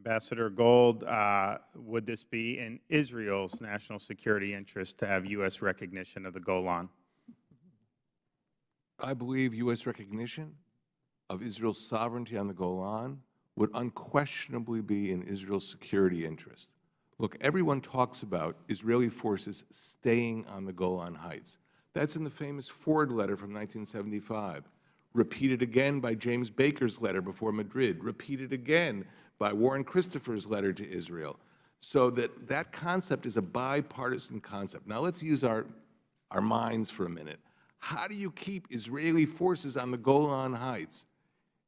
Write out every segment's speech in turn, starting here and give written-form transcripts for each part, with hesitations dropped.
Ambassador Gold, would this be in Israel's national security interest to have U.S. recognition of the Golan? I believe U.S. recognition of Israel's sovereignty on the Golan would unquestionably be in Israel's security interest. Look, everyone talks about Israeli forces staying on the Golan Heights. That's in the famous Ford letter from 1975, repeated again by James Baker's letter before Madrid, repeated again by Warren Christopher's letter to Israel. So that concept is a bipartisan concept. Now let's use our minds for a minute. How do you keep Israeli forces on the Golan Heights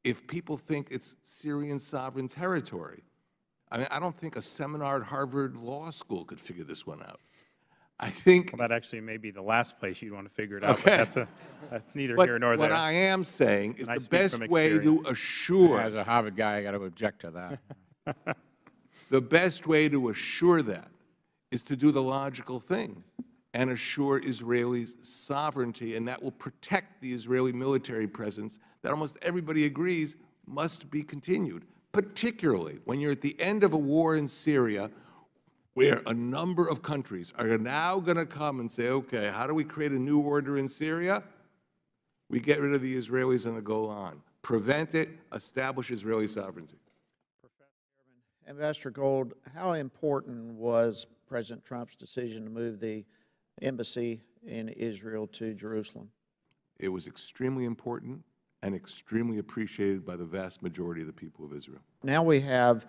if people think it's Syrian sovereign territory? I mean, I don't think a seminar at Harvard Law School could figure this one out. I think Well, that actually may be the last place you'd want to figure it out, Okay. but that's neither But here nor there. what I am saying is And I the speak best from way to experience. assure, As a Harvard guy, I got to object to that. the best way to assure that is to do the logical thing and assure Israeli sovereignty, and that will protect the Israeli military presence that almost everybody agrees must be continued, particularly when you're at the end of a war in Syria where a number of countries are now going to come and say, okay, how do we create a new order in Syria? We get rid of the Israelis on the Golan. Prevent it, establish Israeli sovereignty. Ambassador Gold, how important was President Trump's decision to move the embassy in Israel to Jerusalem? It was extremely important and extremely appreciated by the vast majority of the people of Israel. Now we have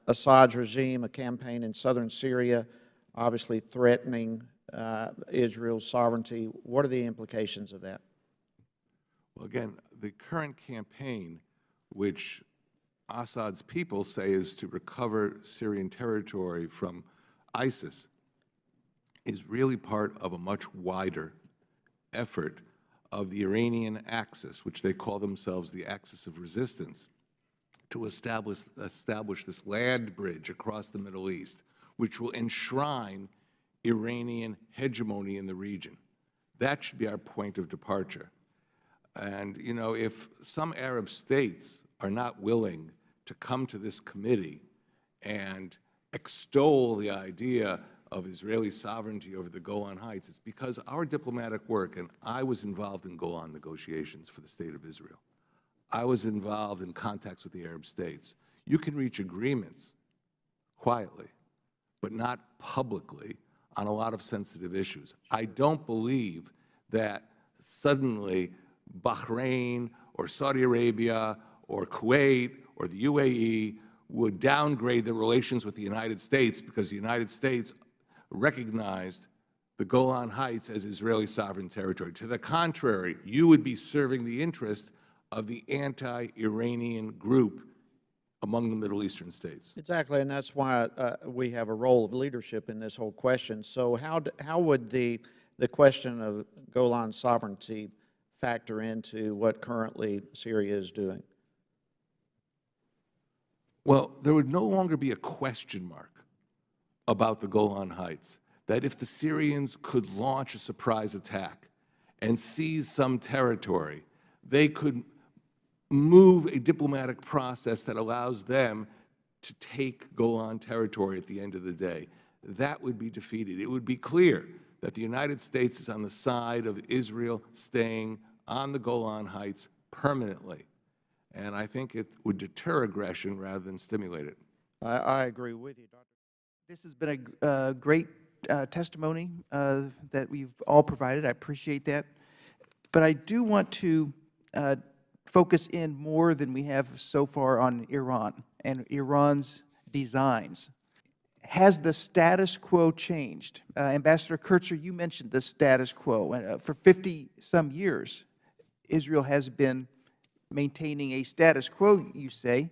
Assad's regime, a campaign in southern Syria, obviously threatening Israel's sovereignty. What are the implications of that? Well, again, the current campaign, which Assad's people say is to recover Syrian territory from ISIS, is really part of a much wider effort of the Iranian axis, which they call themselves the axis of resistance, to establish this land bridge across the Middle East, which will enshrine Iranian hegemony in the region. That should be our point of departure. And, you know, if some Arab states are not willing to come to this committee and extol the idea of Israeli sovereignty over the Golan Heights, it's because our diplomatic work, and I was involved in Golan negotiations for the State of Israel. I was involved in contacts with the Arab states. You can reach agreements quietly, but not publicly on a lot of sensitive issues. I don't believe that suddenly Bahrain or Saudi Arabia or Kuwait or the UAE would downgrade their relations with the United States because the United States recognized the Golan Heights as Israeli sovereign territory. To the contrary, you would be serving the interest of the anti-Iranian group among the Middle Eastern states. Exactly, and that's why we have a role of leadership in this whole question. So how would the question of Golan sovereignty factor into what currently Syria is doing? Well, there would no longer be a question mark about the Golan Heights, that if the Syrians could launch a surprise attack and seize some territory, they could move a diplomatic process that allows them to take Golan territory at the end of the day. That would be defeated. It would be clear that the United States is on the side of Israel staying on the Golan Heights permanently. And I think it would deter aggression rather than stimulate it. I agree with you, Dr. This has been a great testimony that we've all provided. I appreciate that. But I do want to focus in more than we have so far on Iran and Iran's designs. Has the status quo changed? Ambassador Kurtzer, you mentioned the status quo. For 50-some years, Israel has been maintaining a status quo, you say,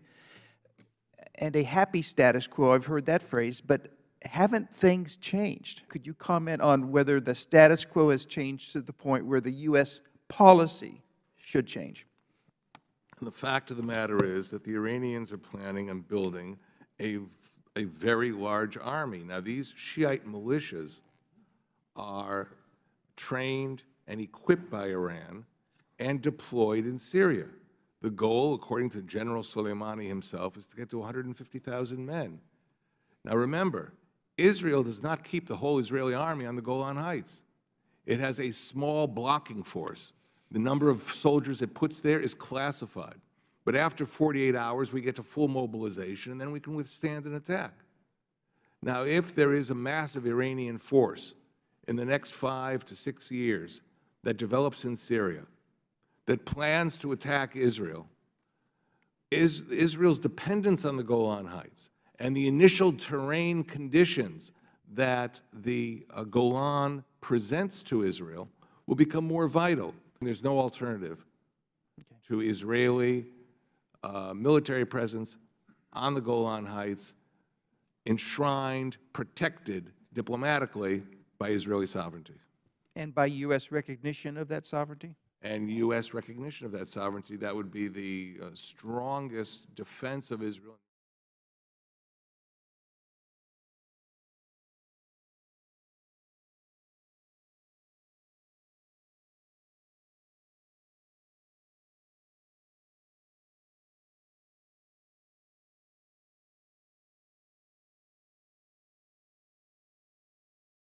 and a happy status quo. I've heard that phrase, but haven't things changed? Could you comment on whether the status quo has changed to the point where the U.S. policy should change? And the fact of the matter is that the Iranians are planning on building a very large army. Now, these Shiite militias are trained and equipped by Iran and deployed in Syria. The goal, according to General Soleimani himself, is to get to 150,000 men. Now remember, Israel does not keep the whole Israeli army on the Golan Heights. It has a small blocking force. The number of soldiers it puts there is classified. But after 48 hours, we get to full mobilization, and then we can withstand an attack. Now, if there is a massive Iranian force in the next 5 to 6 years that develops in Syria, that plans to attack Israel, Israel's dependence on the Golan Heights and the initial terrain conditions that the Golan presents to Israel will become more vital. There's no alternative to Israeli military presence on the Golan Heights, enshrined, protected diplomatically by Israeli sovereignty. And by U.S. recognition of that sovereignty? And U.S. recognition of that sovereignty, that would be the strongest defense of Israel.